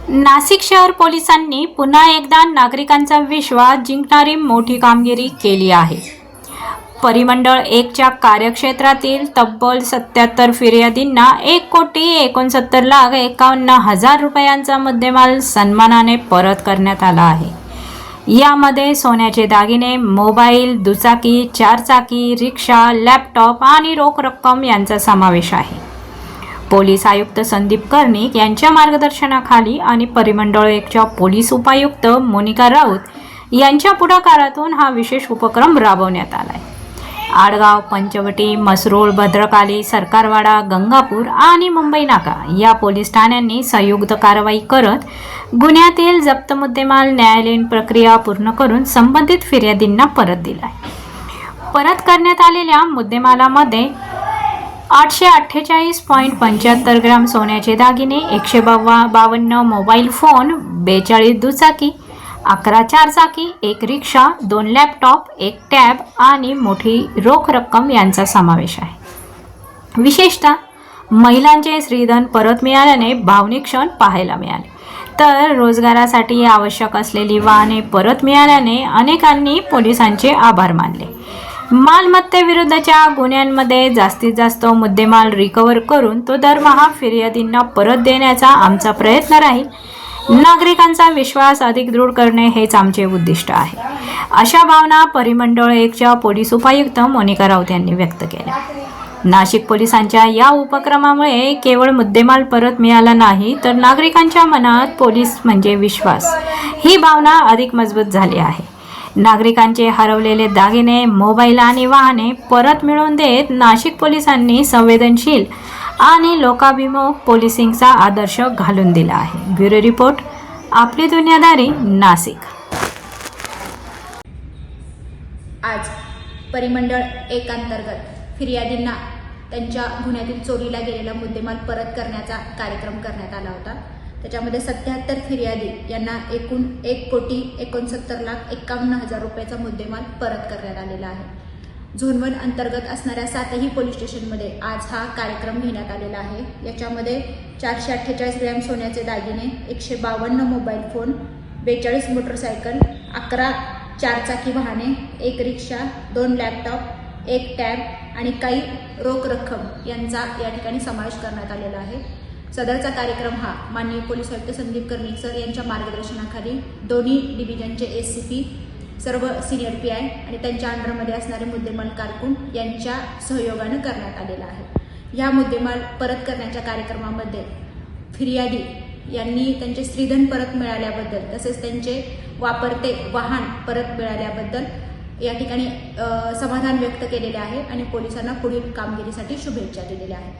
नाशिक शहर पोलिसांनी पुन्हा एकदा नागरिकांचा विश्वास जिंकणारी मोठी कामगिरी केली आहे। परिमंडळ 1 च्या कार्यक्षेत्रातील तब्बल 77 फिर्यादींना 1,69,51,000 रुपयांचा मुद्देमाल सन्मानाने परत करण्यात आला आहे। यामध्ये सोन्याचे दागिने, मोबाईल, दुचाकी, चारचाकी, रिक्षा, लॅपटॉप आणि रोख रक्कम यांचा समावेश आहे। पोलीस आयुक्त संदीप कर्णिक यांच्या मार्गदर्शनाखाली आणि परिमंडळ 1 च्या पोलीस उपायुक्त मोनिका राऊत यांच्या पुढाकारातून हा विशेष उपक्रम राबवण्यात आला आहे। आडगाव, पंचवटी, मसरूळ, भद्रकाली, सरकारवाडा, गंगापूर आणि मुंबई नाका या पोलीस ठाण्यांनी संयुक्त कारवाई करत गुन्ह्यातील जप्त मुद्देमाल न्यायालयीन प्रक्रिया पूर्ण करून संबंधित फिर्यादींना परत दिला आहे। परत करण्यात आलेल्या मुद्देमालामध्ये 848.75 ग्रॅम सोन्याचे दागिने, 152 मोबाईल फोन, 42 दुचाकी, 11 चारचाकी, 1 रिक्षा, 2 लॅपटॉप, 1 टॅब आणि मोठी रोख रक्कम यांचा समावेश आहे। विशेषतः महिलांचे स्त्रीधन परत मिळाल्याने भावनिक क्षण पाहायला मिळाले, तर रोजगारासाठी आवश्यक असलेली वाहने परत मिळाल्याने अनेकांनी पोलिसांचे आभार मानले। मालमत्तेविरुद्धच्या गुन्ह्यांमध्ये जास्तीत जास्त मुद्देमाल रिकव्हर करून तो दरमहा फिर्यादींना परत देण्याचा आमचा प्रयत्न राहील। नागरिकांचा विश्वास अधिक दृढ करणे हेच आमचे उद्दिष्ट आहे, अशा भावना परिमंडळ 1 च्या पोलीस उपायुक्त मोनिका राऊत यांनी व्यक्त केल्या। नाशिक पोलिसांच्या या उपक्रमामुळे केवळ मुद्देमाल परत मिळाला नाही, तर नागरिकांच्या मनात पोलीस म्हणजे विश्वास ही भावना अधिक मजबूत झाली आहे। नागरिकांचे हरवलेले दागिने, मोबाईल आणि वाहने परत मिळवून देत नाशिक पोलिसांनी संवेदनशील आणि लोकाभिमुख पोलिसिंगचा आदर्श घालून दिला आहे। ब्युरो रिपोर्ट, आपली दुनियादारी, नाशिक। आज परिमंडळ 1 अंतर्गत फिर्यादींना त्यांच्या गुन्ह्यातील चोरीला गेलेला मुद्देमाल परत करण्याचा कार्यक्रम करण्यात आला होता। त्याच्यामध्ये 77 फिर्यादी यांना एकूण 1,69,51,000 रुपयाचा मुद्देमाल परत करण्यात आलेला आहे। झोन 1 अंतर्गत असणाऱ्या 7ही पोलीस स्टेशनमध्ये आज हा कार्यक्रम घेण्यात आलेला आहे। याच्यामध्ये 448 ग्रॅम सोन्याचे दागिने, 152 मोबाईल फोन, 42 मोटरसायकल, 11 चारचाकी वाहने, 1 रिक्षा, 2 लॅपटॉप, 1 टॅब आणि काही रोख रक्कम यांचा या ठिकाणी समावेश करण्यात आलेला आहे। सदरचा कार्यक्रम हा माननीय पोलीस आयुक्त संदीप कर्णिक सर यांच्या मार्गदर्शनाखाली दोन्ही डिव्हिजनचे एसीपी, सर्व सिनियर PI आणि त्यांच्या अंडरमध्ये असणारे मुद्देमाल कारकून यांच्या सहयोगाने करण्यात आलेला आहे। या मुद्देमाल परत करण्याच्या कार्यक्रमामध्ये फिर्यादी यांनी त्यांचे स्त्रीधन परत मिळाल्याबद्दल तसेच त्यांचे वापरते वाहन परत मिळाल्याबद्दल या ठिकाणी समाधान व्यक्त केलेले आहे आणि पोलिसांना पुढील कामगिरीसाठी शुभेच्छा दिलेल्या आहेत।